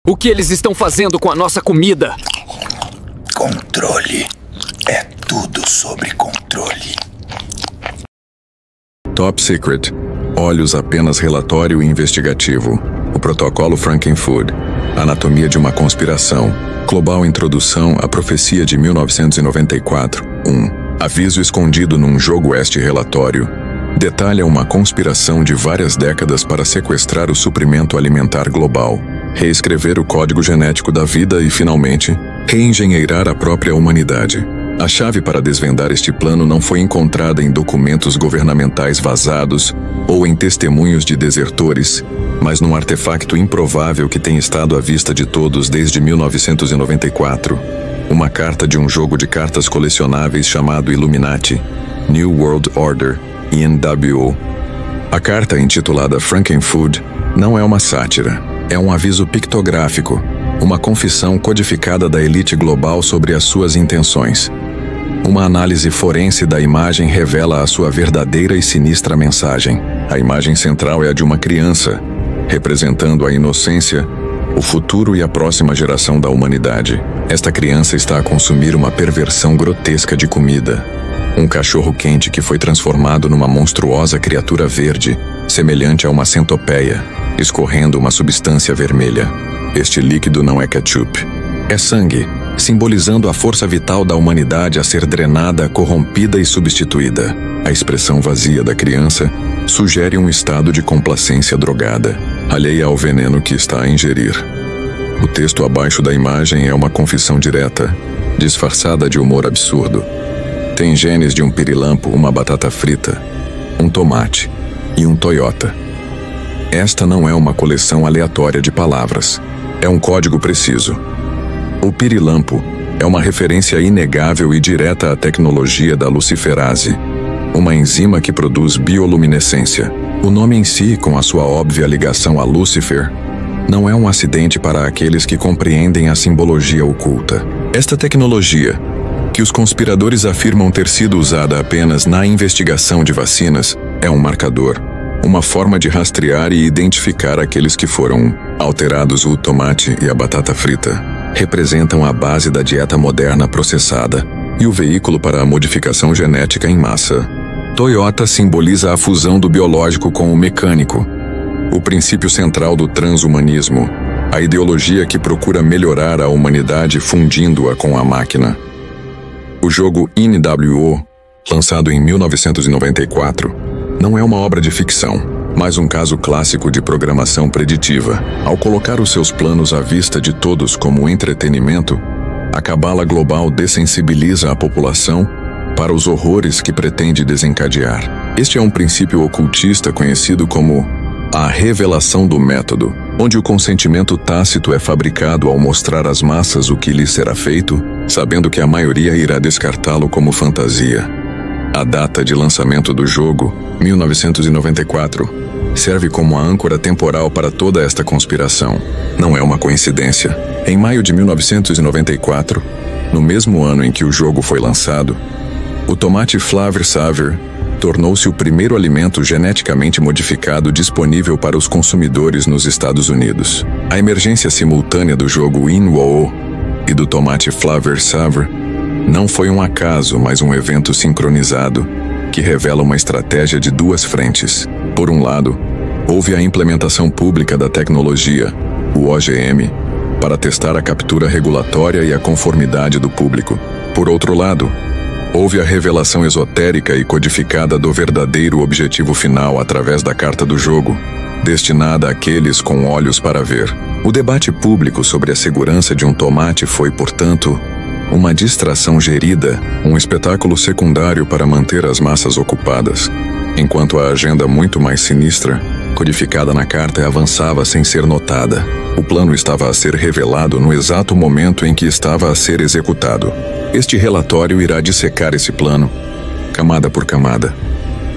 O que eles estão fazendo com a nossa comida? Controle. É tudo sobre controle. Top Secret. Olhos apenas relatório investigativo. O protocolo Frankenfood. Anatomia de uma conspiração. Global introdução à profecia de 1994. 1. Aviso escondido num jogo. Este relatório detalha uma conspiração de várias décadas para sequestrar o suprimento alimentar global, reescrever o código genético da vida e, finalmente, reengenheirar a própria humanidade. A chave para desvendar este plano não foi encontrada em documentos governamentais vazados ou em testemunhos de desertores, mas num artefacto improvável que tem estado à vista de todos desde 1994. Uma carta de um jogo de cartas colecionáveis chamado Illuminati, New World Order, NWO. A carta, intitulada Frankenfood, não é uma sátira, é um aviso pictográfico, uma confissão codificada da elite global sobre as suas intenções. Uma análise forense da imagem revela a sua verdadeira e sinistra mensagem. A imagem central é a de uma criança, representando a inocência, o futuro e a próxima geração da humanidade. Esta criança está a consumir uma perversão grotesca de comida. Um cachorro quente que foi transformado numa monstruosa criatura verde, semelhante a uma centopeia, escorrendo uma substância vermelha. Este líquido não é ketchup. É sangue, simbolizando a força vital da humanidade a ser drenada, corrompida e substituída. A expressão vazia da criança sugere um estado de complacência drogada, alheia ao veneno que está a ingerir. O texto abaixo da imagem é uma confissão direta, disfarçada de humor absurdo. Tem genes de um pirilampo, uma batata frita, um tomate e um Toyota. Esta não é uma coleção aleatória de palavras. É um código preciso. O pirilampo é uma referência inegável e direta à tecnologia da luciferase, uma enzima que produz bioluminescência. O nome em si, com a sua óbvia ligação a Lúcifer, não é um acidente para aqueles que compreendem a simbologia oculta. Esta tecnologia, que os conspiradores afirmam ter sido usada apenas na investigação de vacinas, é um marcador, uma forma de rastrear e identificar aqueles que foram alterados. O tomate e a batata frita representam a base da dieta moderna processada e o veículo para a modificação genética em massa. Toyota simboliza a fusão do biológico com o mecânico, o princípio central do transhumanismo, a ideologia que procura melhorar a humanidade fundindo-a com a máquina. O jogo NWO, lançado em 1994, não é uma obra de ficção, mas um caso clássico de programação preditiva. Ao colocar os seus planos à vista de todos como entretenimento, a cabala global dessensibiliza a população para os horrores que pretende desencadear. Este é um princípio ocultista conhecido como a revelação do método, onde o consentimento tácito é fabricado ao mostrar às massas o que lhes será feito, sabendo que a maioria irá descartá-lo como fantasia. A data de lançamento do jogo, 1994, serve como a âncora temporal para toda esta conspiração. Não é uma coincidência. Em maio de 1994, no mesmo ano em que o jogo foi lançado, o tomate Flavor Savor tornou-se o primeiro alimento geneticamente modificado disponível para os consumidores nos Estados Unidos. A emergência simultânea do jogo NWO e do tomate Flavor Savor não foi um acaso, mas um evento sincronizado que revela uma estratégia de duas frentes. Por um lado, houve a implementação pública da tecnologia, o OGM, para testar a captura regulatória e a conformidade do público. Por outro lado, houve a revelação esotérica e codificada do verdadeiro objetivo final através da carta do jogo, destinada àqueles com olhos para ver. O debate público sobre a segurança de um tomate foi, portanto, uma distração gerida, um espetáculo secundário para manter as massas ocupadas, enquanto a agenda muito mais sinistra, codificada na carta, avançava sem ser notada. O plano estava a ser revelado no exato momento em que estava a ser executado. Este relatório irá dissecar esse plano, camada por camada,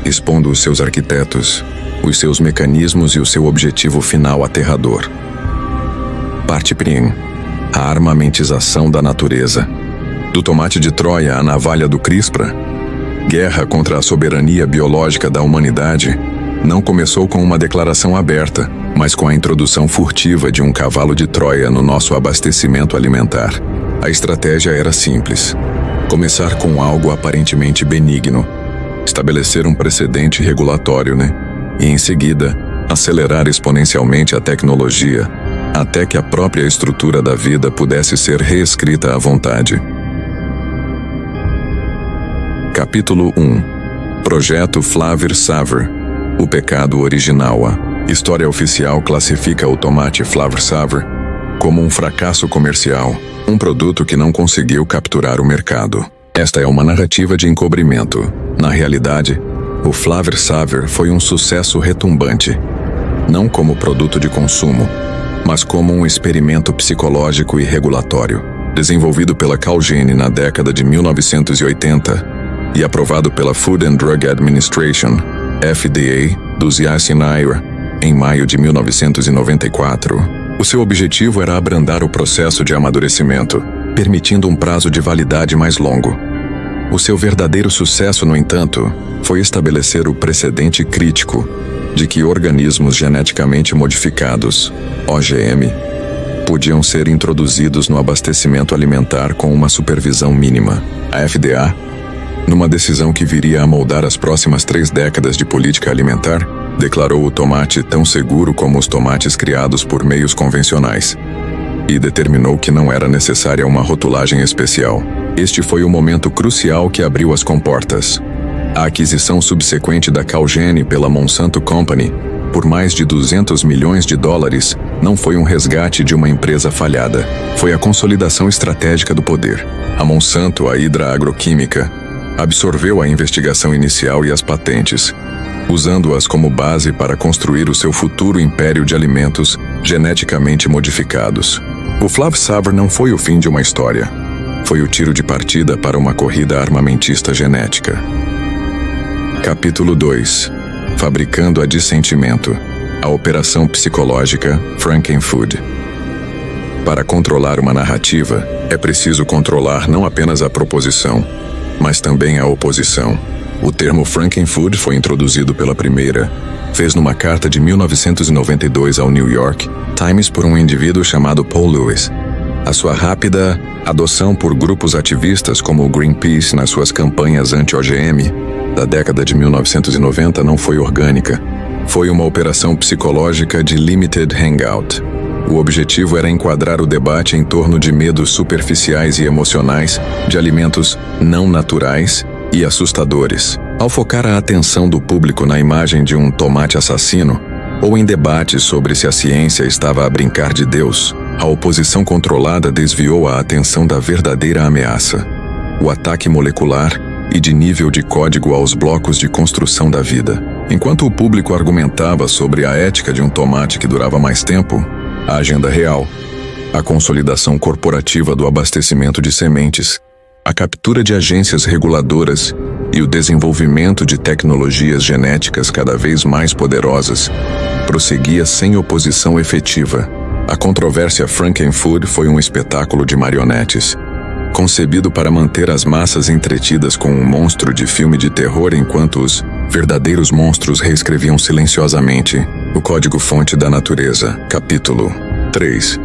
expondo os seus arquitetos, os seus mecanismos e o seu objetivo final aterrador. Parte Prim. A armamentização da natureza. Do tomate de Troia à navalha do Crispra, guerra contra a soberania biológica da humanidade, não começou com uma declaração aberta, mas com a introdução furtiva de um cavalo de Troia no nosso abastecimento alimentar. A estratégia era simples: começar com algo aparentemente benigno, estabelecer um precedente regulatório, E em seguida, acelerar exponencialmente a tecnologia, até que a própria estrutura da vida pudesse ser reescrita à vontade. Capítulo 1. Projeto Flavor Savor. O pecado original. A história oficial classifica o tomate Flavor Savor como um fracasso comercial, um produto que não conseguiu capturar o mercado. Esta é uma narrativa de encobrimento. Na realidade, o Flavor Savor foi um sucesso retumbante, não como produto de consumo, mas como um experimento psicológico e regulatório, desenvolvido pela Calgene na década de 1980 e aprovado pela Food and Drug Administration, FDA, dos Yasinayr, em maio de 1994. O seu objetivo era abrandar o processo de amadurecimento, permitindo um prazo de validade mais longo. O seu verdadeiro sucesso, no entanto, foi estabelecer o precedente crítico de que organismos geneticamente modificados, OGM, podiam ser introduzidos no abastecimento alimentar com uma supervisão mínima. A FDA, numa decisão que viria a moldar as próximas 3 décadas de política alimentar, declarou o tomate tão seguro como os tomates criados por meios convencionais e determinou que não era necessária uma rotulagem especial. Este foi o momento crucial que abriu as comportas. A aquisição subsequente da Calgene pela Monsanto Company, por mais de $200 milhões, não foi um resgate de uma empresa falhada. Foi a consolidação estratégica do poder. A Monsanto, a Hydra Agroquímica, absorveu a investigação inicial e as patentes, usando-as como base para construir o seu futuro império de alimentos geneticamente modificados. O Flavor Savor não foi o fim de uma história. Foi o tiro de partida para uma corrida armamentista genética. Capítulo 2. Fabricando a dissentimento. A operação psicológica Frankenfood. Para controlar uma narrativa, é preciso controlar não apenas a proposição, mas também a oposição. O termo Frankenfood foi introduzido pela primeira vez numa carta de 1992 ao New York Times por um indivíduo chamado Paul Lewis. A sua rápida adoção por grupos ativistas como o Greenpeace nas suas campanhas anti-OGM da década de 1990 não foi orgânica. Foi uma operação psicológica de limited hangout. O objetivo era enquadrar o debate em torno de medos superficiais e emocionais de alimentos não naturais e assustadores. Ao focar a atenção do público na imagem de um tomate assassino, ou em debates sobre se a ciência estava a brincar de Deus, a oposição controlada desviou a atenção da verdadeira ameaça: o ataque molecular e de nível de código aos blocos de construção da vida. Enquanto o público argumentava sobre a ética de um tomate que durava mais tempo, a agenda real, a consolidação corporativa do abastecimento de sementes, a captura de agências reguladoras e o desenvolvimento de tecnologias genéticas cada vez mais poderosas prosseguia sem oposição efetiva. A controvérsia Frankenfood foi um espetáculo de marionetes, concebido para manter as massas entretidas com um monstro de filme de terror enquanto os verdadeiros monstros reescreviam silenciosamente o código-fonte da natureza. Capítulo 3.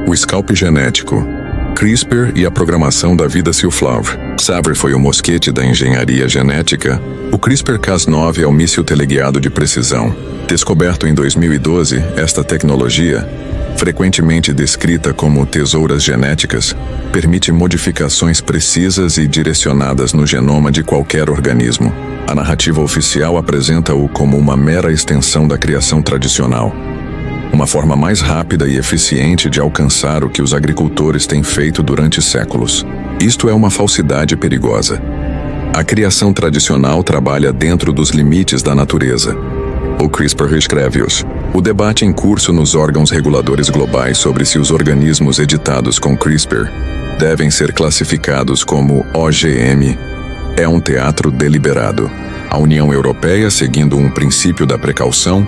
O scalp genético, CRISPR e a programação da vida Flavor Savor foi o mosquete da engenharia genética. O CRISPR-Cas9 é o míssil teleguiado de precisão. Descoberto em 2012, esta tecnologia, frequentemente descrita como tesouras genéticas, permite modificações precisas e direcionadas no genoma de qualquer organismo. A narrativa oficial apresenta-o como uma mera extensão da criação tradicional, uma forma mais rápida e eficiente de alcançar o que os agricultores têm feito durante séculos. Isto é uma falsidade perigosa. A criação tradicional trabalha dentro dos limites da natureza. O CRISPR reescreve-os. O debate em curso nos órgãos reguladores globais sobre se os organismos editados com CRISPR devem ser classificados como OGM é um teatro deliberado. A União Europeia, seguindo um princípio da precaução,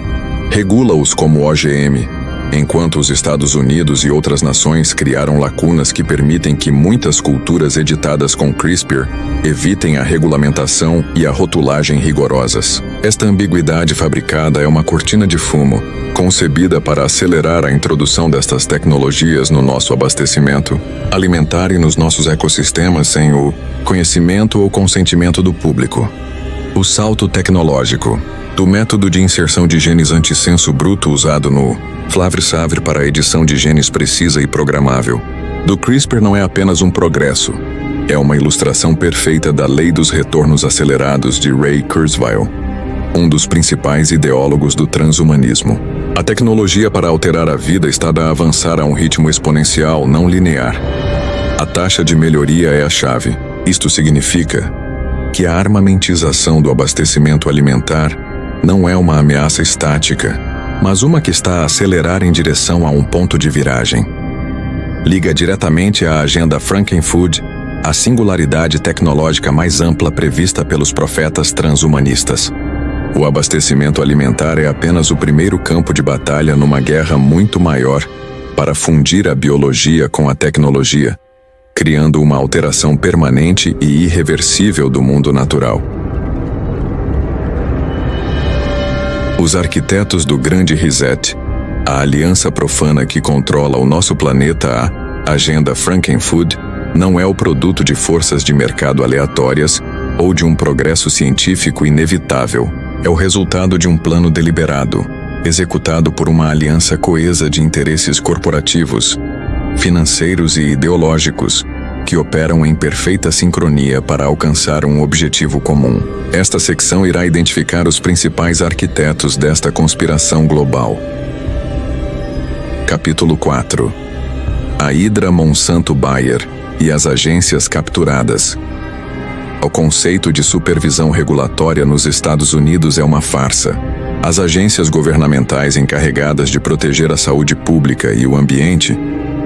regula-os como OGM, enquanto os Estados Unidos e outras nações criaram lacunas que permitem que muitas culturas editadas com CRISPR evitem a regulamentação e a rotulagem rigorosas. Esta ambiguidade fabricada é uma cortina de fumo, concebida para acelerar a introdução destas tecnologias no nosso abastecimento alimentar e nos nossos ecossistemas sem o conhecimento ou consentimento do público. O salto tecnológico do método de inserção de genes antissenso bruto usado no Flavr-Savr para a edição de genes precisa e programável do CRISPR não é apenas um progresso, é uma ilustração perfeita da lei dos retornos acelerados de Ray Kurzweil, um dos principais ideólogos do transhumanismo. A tecnologia para alterar a vida está a avançar a um ritmo exponencial, não linear. A taxa de melhoria é a chave. Isto significa que a armamentização do abastecimento alimentar não é uma ameaça estática, mas uma que está a acelerar em direção a um ponto de viragem. Liga diretamente à agenda Frankenfood, a singularidade tecnológica mais ampla prevista pelos profetas transhumanistas. O abastecimento alimentar é apenas o primeiro campo de batalha numa guerra muito maior para fundir a biologia com a tecnologia, criando uma alteração permanente e irreversível do mundo natural. Os arquitetos do Grande Reset, a aliança profana que controla o nosso planeta, a agenda Frankenfood, não é o produto de forças de mercado aleatórias ou de um progresso científico inevitável. É o resultado de um plano deliberado, executado por uma aliança coesa de interesses corporativos, financeiros e ideológicos, que operam em perfeita sincronia para alcançar um objetivo comum. Esta secção irá identificar os principais arquitetos desta conspiração global. Capítulo 4. A Hydra Monsanto Bayer e as agências capturadas. O conceito de supervisão regulatória nos Estados Unidos é uma farsa. As agências governamentais encarregadas de proteger a saúde pública e o ambiente,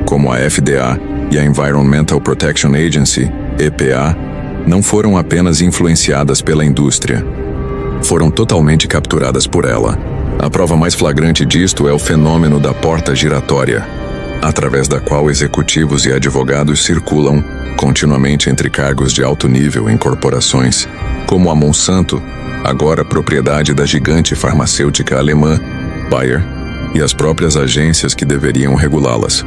como a FDA e a Environmental Protection Agency, EPA, não foram apenas influenciadas pela indústria. Foram totalmente capturadas por ela. A prova mais flagrante disto é o fenômeno da porta giratória, através da qual executivos e advogados circulam continuamente entre cargos de alto nível em corporações, como a Monsanto, agora propriedade da gigante farmacêutica alemã, Bayer, e as próprias agências que deveriam regulá-las.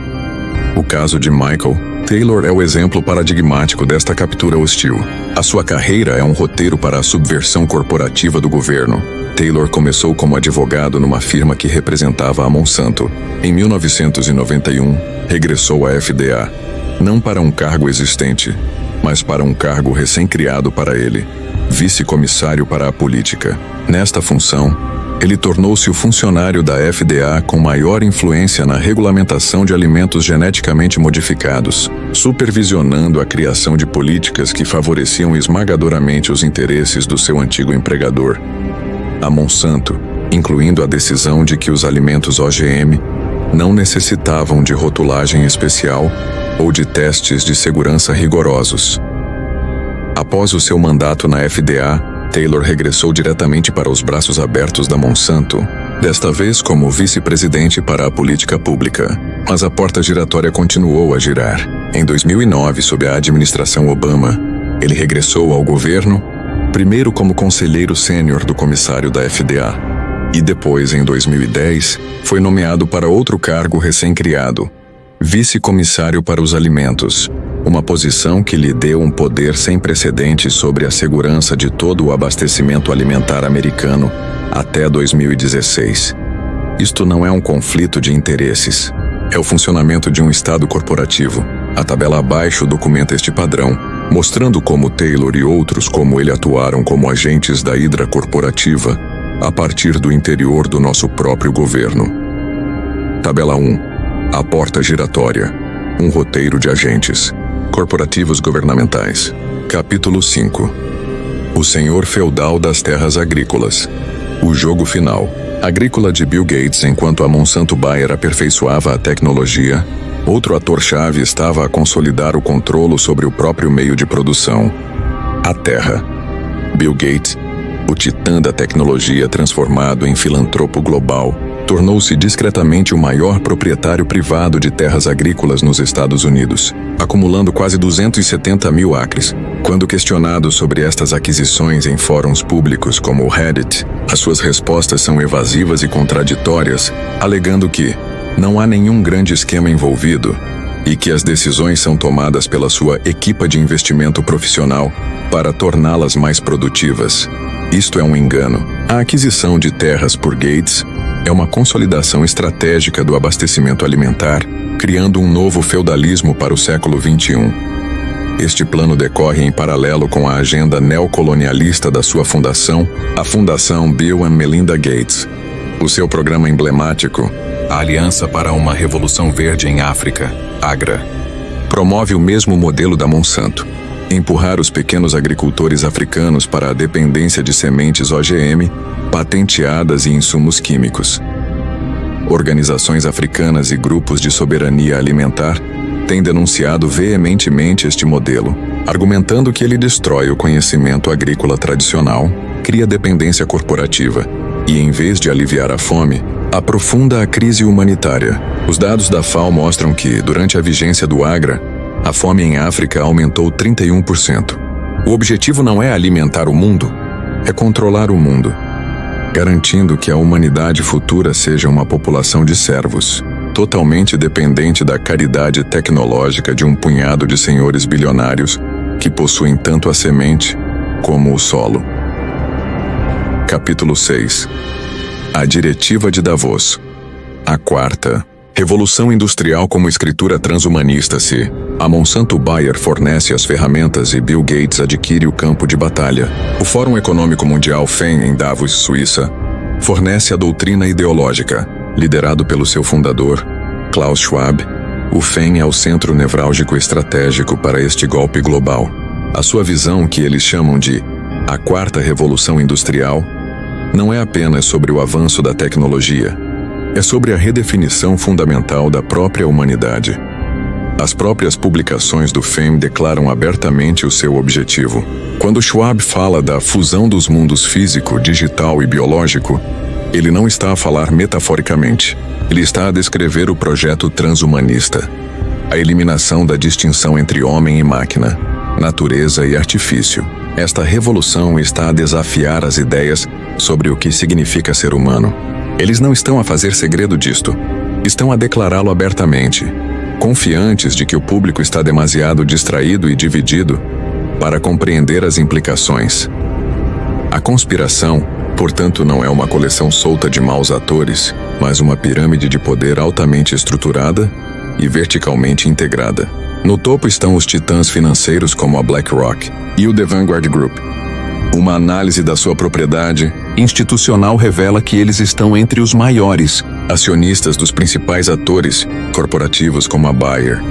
O caso de Michael Taylor é o exemplo paradigmático desta captura hostil. A sua carreira é um roteiro para a subversão corporativa do governo. Taylor começou como advogado numa firma que representava a Monsanto. Em 1991, regressou à FDA, não para um cargo existente, mas para um cargo recém-criado para ele, vice-comissário para a política. Nesta função, ele tornou-se o funcionário da FDA com maior influência na regulamentação de alimentos geneticamente modificados, supervisionando a criação de políticas que favoreciam esmagadoramente os interesses do seu antigo empregador, a Monsanto, incluindo a decisão de que os alimentos OGM não necessitavam de rotulagem especial ou de testes de segurança rigorosos. Após o seu mandato na FDA, Taylor regressou diretamente para os braços abertos da Monsanto, desta vez como vice-presidente para a política pública. Mas a porta giratória continuou a girar. Em 2009, sob a administração Obama, ele regressou ao governo, primeiro como conselheiro sênior do comissário da FDA, e depois, em 2010, foi nomeado para outro cargo recém-criado, vice-comissário para os alimentos, uma posição que lhe deu um poder sem precedentes sobre a segurança de todo o abastecimento alimentar americano até 2016. Isto não é um conflito de interesses, é o funcionamento de um Estado corporativo. A tabela abaixo documenta este padrão, mostrando como Taylor e outros como ele atuaram como agentes da hidra corporativa a partir do interior do nosso próprio governo. Tabela 1. A porta giratória. Um roteiro de agentes corporativos governamentais. Capítulo 5. O senhor feudal das terras agrícolas. O jogo final. Agrícola de Bill Gates. Enquanto a Monsanto Bayer aperfeiçoava a tecnologia, outro ator-chave estava a consolidar o controle sobre o próprio meio de produção, a terra. Bill Gates, o titã da tecnologia transformado em filantropo global, tornou-se discretamente o maior proprietário privado de terras agrícolas nos Estados Unidos, acumulando quase 270 mil acres. Quando questionado sobre estas aquisições em fóruns públicos como o Reddit, as suas respostas são evasivas e contraditórias, alegando que não há nenhum grande esquema envolvido e que as decisões são tomadas pela sua equipe de investimento profissional para torná-las mais produtivas. Isto é um engano. A aquisição de terras por Gates é uma consolidação estratégica do abastecimento alimentar, criando um novo feudalismo para o século XXI. Este plano decorre em paralelo com a agenda neocolonialista da sua fundação, a Fundação Bill and Melinda Gates. O seu programa emblemático, a Aliança para uma Revolução Verde em África, AGRA, promove o mesmo modelo da Monsanto: empurrar os pequenos agricultores africanos para a dependência de sementes OGM, patenteadas e insumos químicos. Organizações africanas e grupos de soberania alimentar têm denunciado veementemente este modelo, argumentando que ele destrói o conhecimento agrícola tradicional, cria dependência corporativa e, em vez de aliviar a fome, aprofunda a crise humanitária. Os dados da FAO mostram que, durante a vigência do AGRA, a fome em África aumentou 31%. O objetivo não é alimentar o mundo, é controlar o mundo, garantindo que a humanidade futura seja uma população de servos, totalmente dependente da caridade tecnológica de um punhado de senhores bilionários que possuem tanto a semente como o solo. Capítulo 6. A Diretiva de Davos. A quarta. Revolução Industrial como escritura transhumanista. Se a Monsanto Bayer fornece as ferramentas e Bill Gates adquire o campo de batalha, o Fórum Econômico Mundial FEM em Davos, Suíça, fornece a doutrina ideológica, liderado pelo seu fundador, Klaus Schwab. O FEM é o centro nevrálgico estratégico para este golpe global. A sua visão, que eles chamam de a quarta revolução industrial, não é apenas sobre o avanço da tecnologia, é sobre a redefinição fundamental da própria humanidade. As próprias publicações do FEM declaram abertamente o seu objetivo. Quando Schwab fala da fusão dos mundos físico, digital e biológico, ele não está a falar metaforicamente. Ele está a descrever o projeto transhumanista, a eliminação da distinção entre homem e máquina, natureza e artifício. Esta revolução está a desafiar as ideias sobre o que significa ser humano. Eles não estão a fazer segredo disto. Estão a declará-lo abertamente, confiantes de que o público está demasiado distraído e dividido para compreender as implicações. A conspiração, portanto, não é uma coleção solta de maus atores, mas uma pirâmide de poder altamente estruturada e verticalmente integrada. No topo estão os titãs financeiros como a BlackRock e o The Vanguard Group. Uma análise da sua propriedade institucional revela que eles estão entre os maiores acionistas dos principais atores corporativos como a Bayer.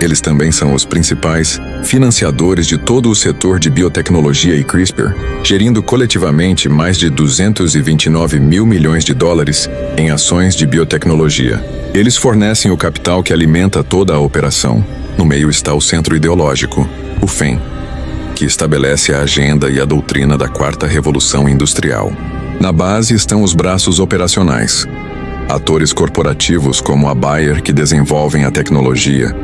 Eles também são os principais financiadores de todo o setor de biotecnologia e CRISPR, gerindo coletivamente mais de 229 mil milhões de dólares em ações de biotecnologia. Eles fornecem o capital que alimenta toda a operação. No meio está o centro ideológico, o FEM, que estabelece a agenda e a doutrina da quarta revolução industrial. Na base estão os braços operacionais, atores corporativos como a Bayer, que desenvolvem a tecnologia,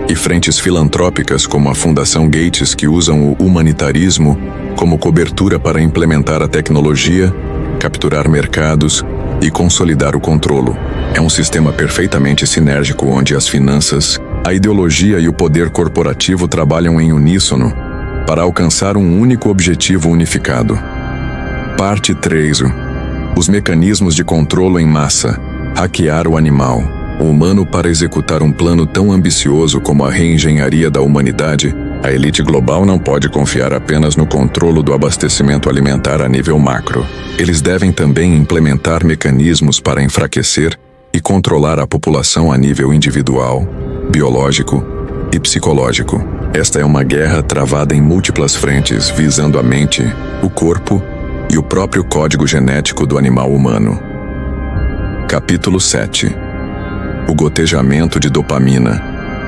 e frentes filantrópicas como a Fundação Gates, que usam o humanitarismo como cobertura para implementar a tecnologia, capturar mercados e consolidar o controlo. É um sistema perfeitamente sinérgico onde as finanças, a ideologia e o poder corporativo trabalham em uníssono para alcançar um único objetivo unificado. Parte 3. Os mecanismos de controlo em massa. Hackear o animal. O humano para executar um plano tão ambicioso como a reengenharia da humanidade, a elite global não pode confiar apenas no controle do abastecimento alimentar a nível macro. Eles devem também implementar mecanismos para enfraquecer e controlar a população a nível individual, biológico e psicológico. Esta é uma guerra travada em múltiplas frentes, visando a mente, o corpo e o próprio código genético do animal humano. Capítulo 7. O gotejamento de dopamina,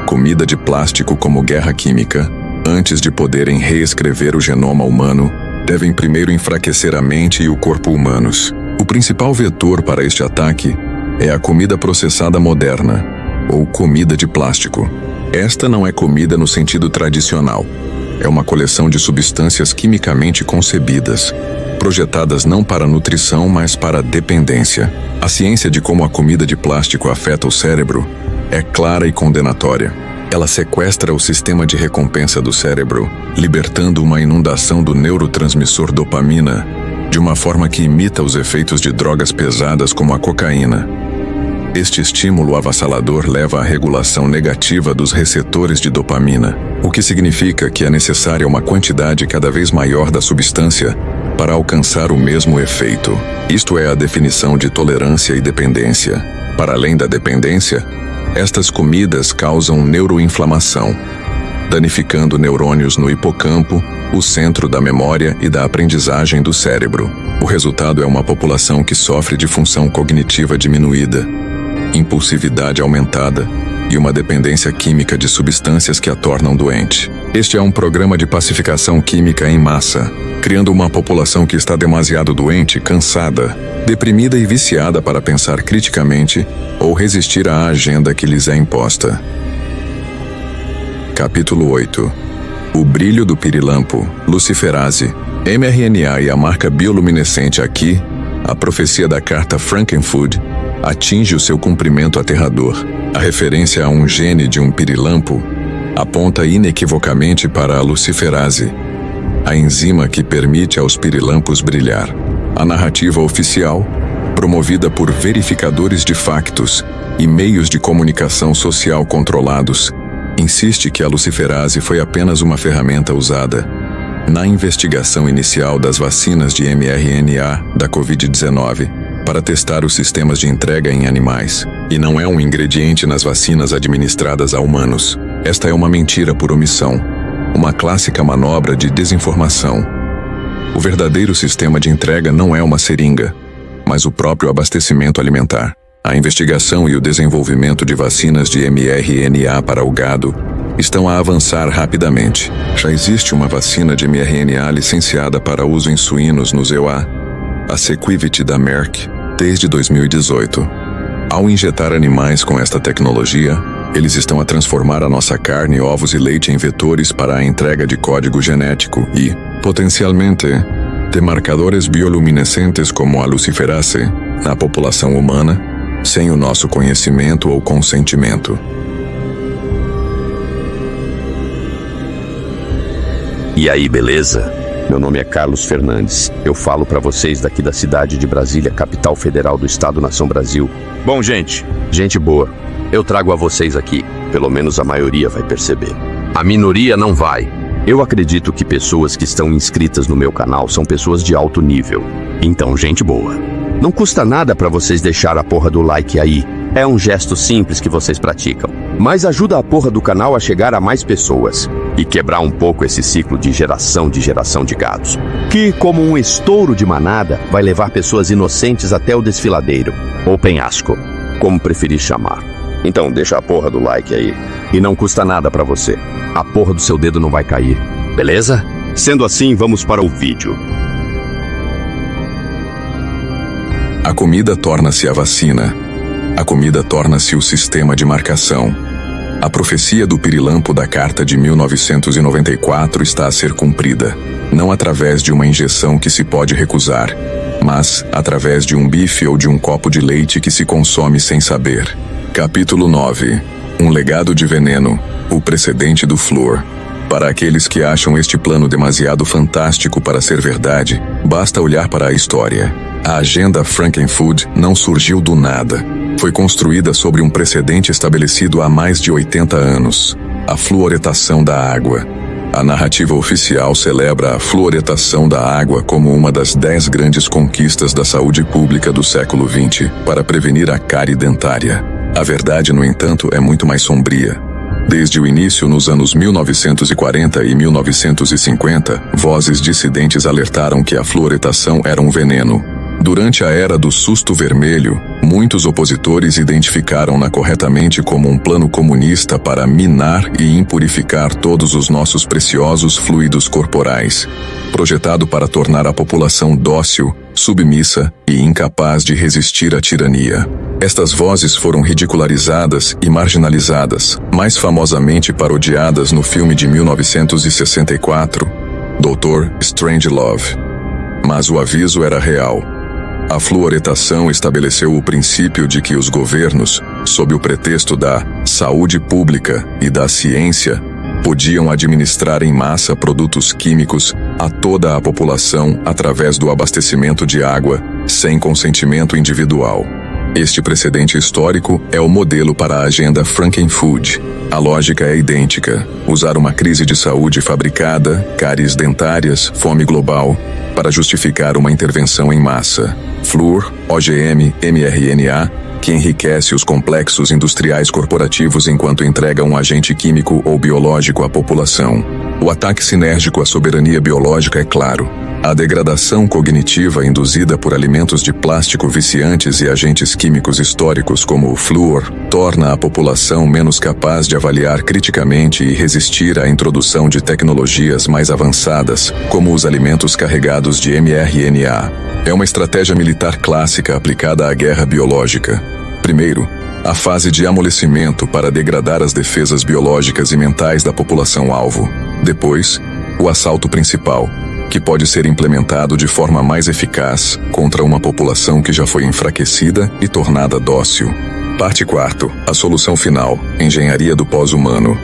comida de plástico como guerra química, antes de poderem reescrever o genoma humano, devem primeiro enfraquecer a mente e o corpo humanos. O principal vetor para este ataque é a comida processada moderna, ou comida de plástico. Esta não é comida no sentido tradicional. É uma coleção de substâncias quimicamente concebidas, projetadas não para nutrição, mas para dependência. A ciência de como a comida de plástico afeta o cérebro é clara e condenatória. Ela sequestra o sistema de recompensa do cérebro, libertando uma inundação do neurotransmissor dopamina, de uma forma que imita os efeitos de drogas pesadas como a cocaína. Este estímulo avassalador leva à regulação negativa dos receptores de dopamina, o que significa que é necessária uma quantidade cada vez maior da substância para alcançar o mesmo efeito. Isto é a definição de tolerância e dependência. Para além da dependência, estas comidas causam neuroinflamação, danificando neurônios no hipocampo, o centro da memória e da aprendizagem do cérebro. O resultado é uma população que sofre de função cognitiva diminuída, impulsividade aumentada e uma dependência química de substâncias que a tornam doente. Este é um programa de pacificação química em massa, criando uma população que está demasiado doente, cansada, deprimida e viciada para pensar criticamente ou resistir à agenda que lhes é imposta. Capítulo 8. O brilho do pirilampo, luciferase, mRNA e a marca bioluminescente aqui, a profecia da carta Frankenfood, atinge o seu cumprimento aterrador. A referência a um gene de um pirilampo aponta inequivocamente para a luciferase, a enzima que permite aos pirilampos brilhar. A narrativa oficial, promovida por verificadores de factos e meios de comunicação social controlados, insiste que a luciferase foi apenas uma ferramenta usada na investigação inicial das vacinas de mRNA da Covid-19 para testar os sistemas de entrega em animais, e não é um ingrediente nas vacinas administradas a humanos. Esta é uma mentira por omissão, uma clássica manobra de desinformação. O verdadeiro sistema de entrega não é uma seringa, mas o próprio abastecimento alimentar. A investigação e o desenvolvimento de vacinas de mRNA para o gado estão a avançar rapidamente. Já existe uma vacina de mRNA licenciada para uso em suínos no EUA, a Sequivity da Merck, desde 2018. Ao injetar animais com esta tecnologia, eles estão a transformar a nossa carne, ovos e leite em vetores para a entrega de código genético e, potencialmente, de marcadores bioluminescentes como a luciferase na população humana, sem o nosso conhecimento ou consentimento. E aí, beleza? Meu nome é Carlos Fernandes. Eu falo pra vocês daqui da cidade de Brasília, capital federal do Estado-nação Brasil. Bom, gente boa, eu trago a vocês aqui. Pelo menos a maioria vai perceber. A minoria não vai. Eu acredito que pessoas que estão inscritas no meu canal são pessoas de alto nível. Então, gente boa, não custa nada pra vocês deixar a porra do like aí. É um gesto simples que vocês praticam, mas ajuda a porra do canal a chegar a mais pessoas e quebrar um pouco esse ciclo de geração de gados, que, como um estouro de manada, vai levar pessoas inocentes até o desfiladeiro, ou penhasco, como preferir chamar. Então deixa a porra do like aí, e não custa nada pra você. A porra do seu dedo não vai cair, beleza? Sendo assim, vamos para o vídeo. A comida torna-se a vacina. A comida torna-se o sistema de marcação. A profecia do pirilampo da Carta de 1994 está a ser cumprida, não através de uma injeção que se pode recusar, mas através de um bife ou de um copo de leite que se consome sem saber. Capítulo 9. Um legado de veneno, o precedente do flúor. Para aqueles que acham este plano demasiado fantástico para ser verdade, basta olhar para a história. A agenda Frankenfood não surgiu do nada. Foi construída sobre um precedente estabelecido há mais de 80 anos: a fluoretação da água. A narrativa oficial celebra a fluoretação da água como uma das 10 grandes conquistas da saúde pública do século XX para prevenir a cárie dentária. A verdade, no entanto, é muito mais sombria. Desde o início, nos anos 1940 e 1950, vozes dissidentes alertaram que a fluoretação era um veneno. Durante a era do susto vermelho, muitos opositores identificaram-na corretamente como um plano comunista para minar e impurificar todos os nossos preciosos fluidos corporais, projetado para tornar a população dócil submissa e incapaz de resistir à tirania. Estas vozes foram ridicularizadas e marginalizadas, mais famosamente parodiadas no filme de 1964, Dr. Strangelove. Mas o aviso era real. A fluoretação estabeleceu o princípio de que os governos, sob o pretexto da saúde pública e da ciência, podiam administrar em massa produtos químicos a toda a população através do abastecimento de água, sem consentimento individual. Este precedente histórico é o modelo para a agenda Frankenfood. A lógica é idêntica: usar uma crise de saúde fabricada, cáries dentárias, fome global, para justificar uma intervenção em massa. Flúor, OGM, mRNA, que enriquece os complexos industriais corporativos enquanto entrega um agente químico ou biológico à população. O ataque sinérgico à soberania biológica é claro. A degradação cognitiva induzida por alimentos de plástico viciantes e agentes químicos históricos como o flúor torna a população menos capaz de avaliar criticamente e resistir à introdução de tecnologias mais avançadas, como os alimentos carregados de mRNA. É uma estratégia militar clássica aplicada à guerra biológica. Primeiro, a fase de amolecimento para degradar as defesas biológicas e mentais da população-alvo. Depois, o assalto principal, que pode ser implementado de forma mais eficaz contra uma população que já foi enfraquecida e tornada dócil. Parte 4. A solução final. Engenharia do pós-humano.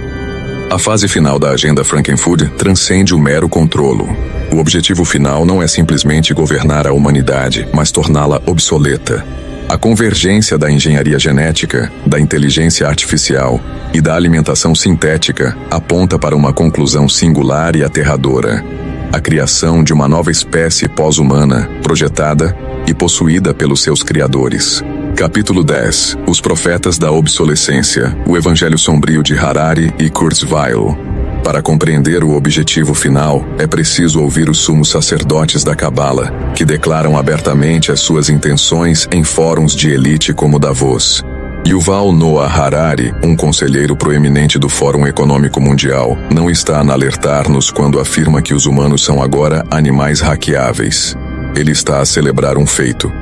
A fase final da agenda Frankenfood transcende o mero controlo. O objetivo final não é simplesmente governar a humanidade, mas torná-la obsoleta. A convergência da engenharia genética, da inteligência artificial e da alimentação sintética aponta para uma conclusão singular e aterradora: a criação de uma nova espécie pós-humana, projetada e possuída pelos seus criadores. Capítulo 10. Os Profetas da Obsolescência. O Evangelho Sombrio de Harari e Kurzweil. Para compreender o objetivo final, é preciso ouvir os sumos sacerdotes da Cabala, que declaram abertamente as suas intenções em fóruns de elite como Davos. Yuval Noah Harari, um conselheiro proeminente do Fórum Econômico Mundial, não está a alertar-nos quando afirma que os humanos são agora animais hackeáveis. Ele está a celebrar um feito.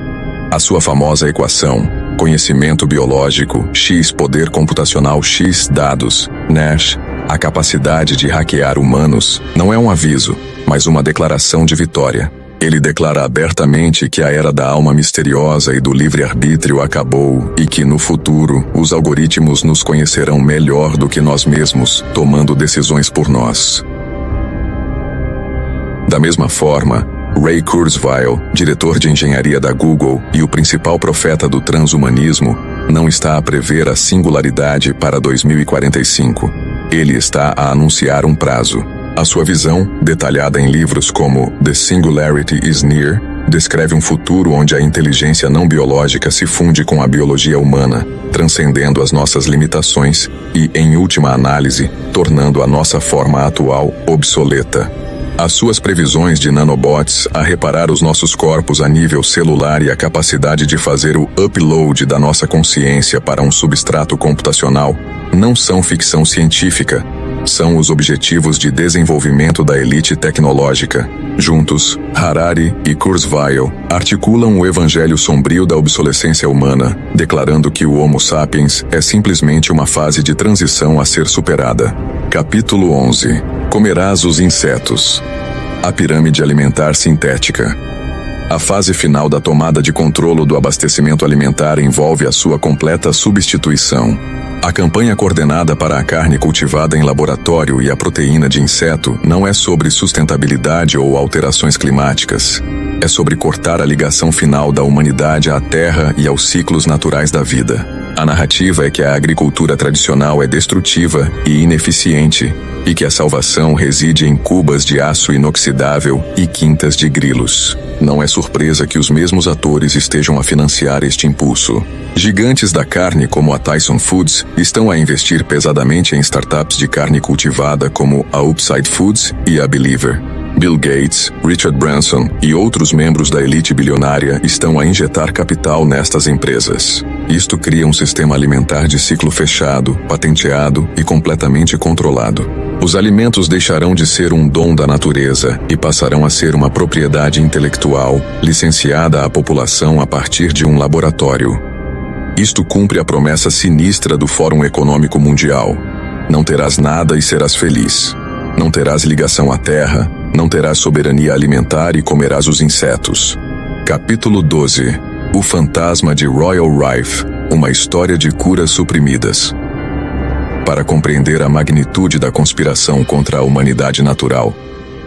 A sua famosa equação, conhecimento biológico, X poder computacional X dados, Nash, a capacidade de hackear humanos, não é um aviso, mas uma declaração de vitória. Ele declara abertamente que a era da alma misteriosa e do livre-arbítrio acabou e que, no futuro, os algoritmos nos conhecerão melhor do que nós mesmos, tomando decisões por nós. Da mesma forma, Ray Kurzweil, diretor de engenharia da Google e o principal profeta do transhumanismo, não está a prever a singularidade para 2045. Ele está a anunciar um prazo. A sua visão, detalhada em livros como The Singularity is Near, descreve um futuro onde a inteligência não biológica se funde com a biologia humana, transcendendo as nossas limitações e, em última análise, tornando a nossa forma atual obsoleta. As suas previsões de nanobots a reparar os nossos corpos a nível celular e a capacidade de fazer o upload da nossa consciência para um substrato computacional não são ficção científica, são os objetivos de desenvolvimento da elite tecnológica. Juntos, Harari e Kurzweil articulam o evangelho sombrio da obsolescência humana, declarando que o Homo sapiens é simplesmente uma fase de transição a ser superada. Capítulo 11. Comerás os insetos. A pirâmide alimentar sintética. A fase final da tomada de controle do abastecimento alimentar envolve a sua completa substituição. A campanha coordenada para a carne cultivada em laboratório e a proteína de inseto não é sobre sustentabilidade ou alterações climáticas. É sobre cortar a ligação final da humanidade à terra e aos ciclos naturais da vida. A narrativa é que a agricultura tradicional é destrutiva e ineficiente, e que a salvação reside em cubas de aço inoxidável e quintas de grilos. Não é surpresa que os mesmos atores estejam a financiar este impulso. Gigantes da carne como a Tyson Foods estão a investir pesadamente em startups de carne cultivada como a Upside Foods e a Believer. Bill Gates, Richard Branson e outros membros da elite bilionária estão a injetar capital nestas empresas. Isto cria um sistema alimentar de ciclo fechado, patenteado e completamente controlado. Os alimentos deixarão de ser um dom da natureza e passarão a ser uma propriedade intelectual, licenciada à população a partir de um laboratório. Isto cumpre a promessa sinistra do Fórum Econômico Mundial. Não terás nada e serás feliz. Não terás ligação à terra, não terás soberania alimentar e comerás os insetos. Capítulo 12. O fantasma de Royal Rife, uma história de curas suprimidas. Para compreender a magnitude da conspiração contra a humanidade natural,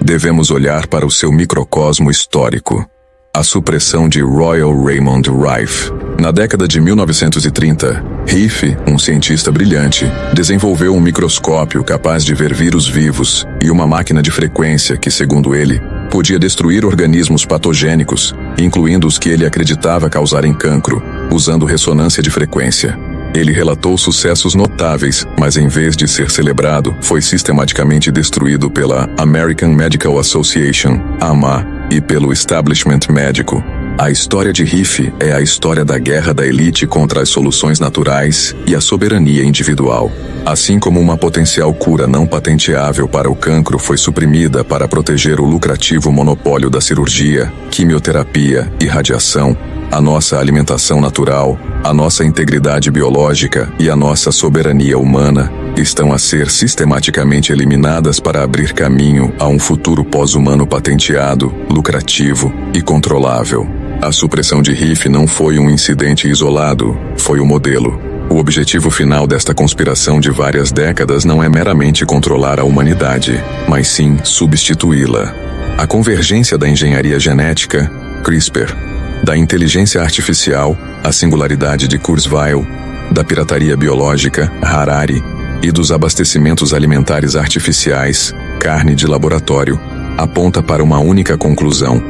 devemos olhar para o seu microcosmo histórico. A supressão de Royal Raymond Rife. Na década de 1930, Rife, um cientista brilhante, desenvolveu um microscópio capaz de ver vírus vivos e uma máquina de frequência que, segundo ele, podia destruir organismos patogênicos, incluindo os que ele acreditava causarem cancro, usando ressonância de frequência. Ele relatou sucessos notáveis, mas em vez de ser celebrado, foi sistematicamente destruído pela American Medical Association, AMA, e pelo establishment médico. A história de Rife é a história da guerra da elite contra as soluções naturais e a soberania individual. Assim como uma potencial cura não patenteável para o cancro foi suprimida para proteger o lucrativo monopólio da cirurgia, quimioterapia e radiação, a nossa alimentação natural, a nossa integridade biológica e a nossa soberania humana estão a ser sistematicamente eliminadas para abrir caminho a um futuro pós-humano patenteado, lucrativo e controlável. A supressão de Rife não foi um incidente isolado, foi o modelo. O objetivo final desta conspiração de várias décadas não é meramente controlar a humanidade, mas sim substituí-la. A convergência da engenharia genética, CRISPR, da inteligência artificial, a singularidade de Kurzweil, da pirataria biológica, Harari, e dos abastecimentos alimentares artificiais, carne de laboratório, aponta para uma única conclusão.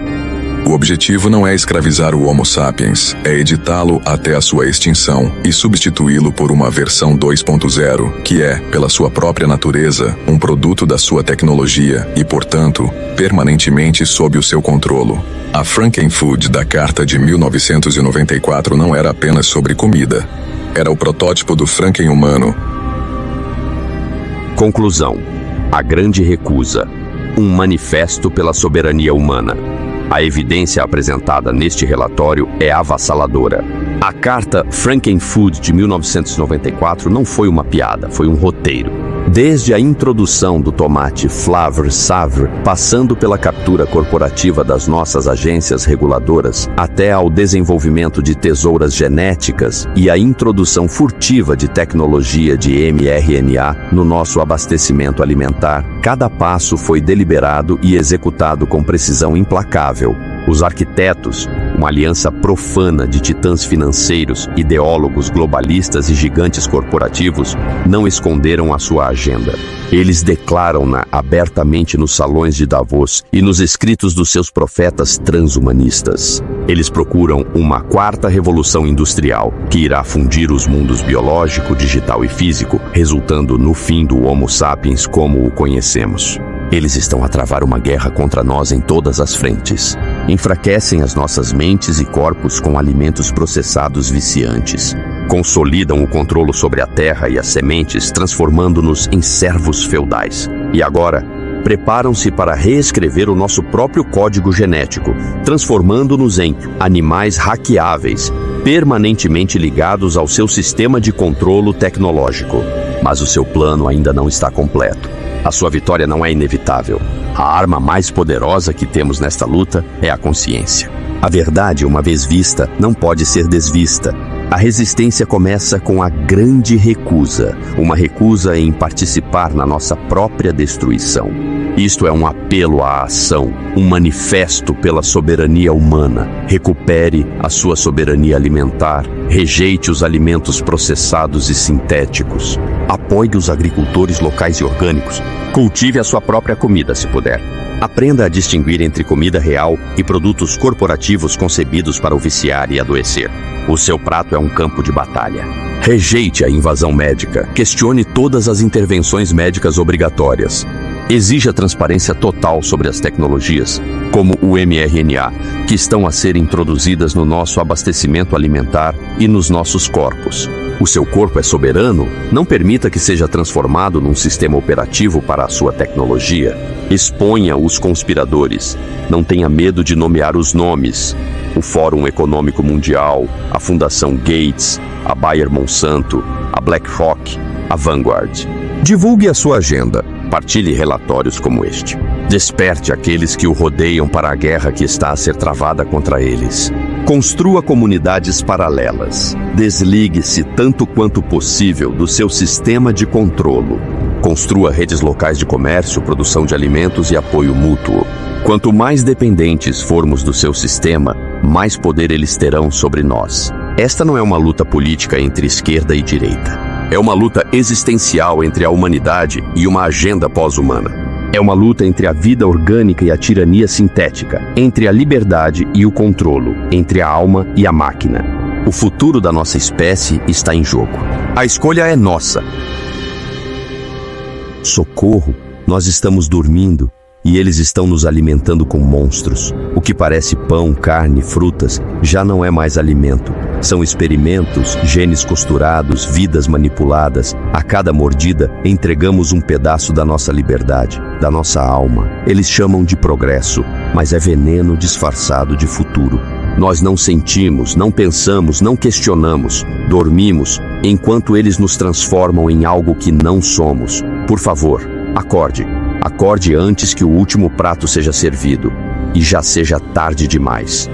O objetivo não é escravizar o Homo sapiens, é editá-lo até a sua extinção e substituí-lo por uma versão 2.0, que é, pela sua própria natureza, um produto da sua tecnologia e, portanto, permanentemente sob o seu controle. A Frankenfood da Carta de 1994 não era apenas sobre comida. Era o protótipo do Franken humano. Conclusão. A Grande Recusa. Um manifesto pela soberania humana. A evidência apresentada neste relatório é avassaladora. A carta Frankenfood de 1994 não foi uma piada, foi um roteiro. Desde a introdução do tomate Flavre Savre, passando pela captura corporativa das nossas agências reguladoras, até ao desenvolvimento de tesouras genéticas e a introdução furtiva de tecnologia de mRNA no nosso abastecimento alimentar, cada passo foi deliberado e executado com precisão implacável. Os arquitetos, uma aliança profana de titãs financeiros, ideólogos globalistas e gigantes corporativos, não esconderam a sua agenda. Eles declaram-na abertamente nos salões de Davos e nos escritos dos seus profetas transhumanistas. Eles procuram uma quarta revolução industrial, que irá fundir os mundos biológico, digital e físico, resultando no fim do Homo sapiens como o conhecemos. Eles estão a travar uma guerra contra nós em todas as frentes. Enfraquecem as nossas mentes e corpos com alimentos processados viciantes. Consolidam o controle sobre a terra e as sementes, transformando-nos em servos feudais. E agora, preparam-se para reescrever o nosso próprio código genético, transformando-nos em animais hackeáveis, permanentemente ligados ao seu sistema de controle tecnológico. Mas o seu plano ainda não está completo. A sua vitória não é inevitável. A arma mais poderosa que temos nesta luta é a consciência. A verdade, uma vez vista, não pode ser desvista. A resistência começa com a grande recusa, uma recusa em participar na nossa própria destruição. Isto é um apelo à ação, um manifesto pela soberania humana. Recupere a sua soberania alimentar, rejeite os alimentos processados e sintéticos. Apoie os agricultores locais e orgânicos. Cultive a sua própria comida, se puder. Aprenda a distinguir entre comida real e produtos corporativos concebidos para o viciar e adoecer. O seu prato é um campo de batalha. Rejeite a invasão médica. Questione todas as intervenções médicas obrigatórias. Exija transparência total sobre as tecnologias, como o mRNA, que estão a ser introduzidas no nosso abastecimento alimentar e nos nossos corpos. O seu corpo é soberano? Não permita que seja transformado num sistema operativo para a sua tecnologia. Exponha os conspiradores. Não tenha medo de nomear os nomes. O Fórum Econômico Mundial, a Fundação Gates, a Bayer Monsanto, a BlackRock, a Vanguard. Divulgue a sua agenda. Partilhe relatórios como este. Desperte aqueles que o rodeiam para a guerra que está a ser travada contra eles. Construa comunidades paralelas. Desligue-se tanto quanto possível do seu sistema de controlo. Construa redes locais de comércio, produção de alimentos e apoio mútuo. Quanto mais dependentes formos do seu sistema, mais poder eles terão sobre nós. Esta não é uma luta política entre esquerda e direita. É uma luta existencial entre a humanidade e uma agenda pós-humana. É uma luta entre a vida orgânica e a tirania sintética, entre a liberdade e o controlo, entre a alma e a máquina. O futuro da nossa espécie está em jogo. A escolha é nossa. Socorro, nós estamos dormindo e eles estão nos alimentando com monstros. O que parece pão, carne, frutas, já não é mais alimento. São experimentos, genes costurados, vidas manipuladas. A cada mordida, entregamos um pedaço da nossa liberdade, da nossa alma. Eles chamam de progresso, mas é veneno disfarçado de futuro. Nós não sentimos, não pensamos, não questionamos. Dormimos, enquanto eles nos transformam em algo que não somos. Por favor, acorde. Acorde antes que o último prato seja servido e já seja tarde demais.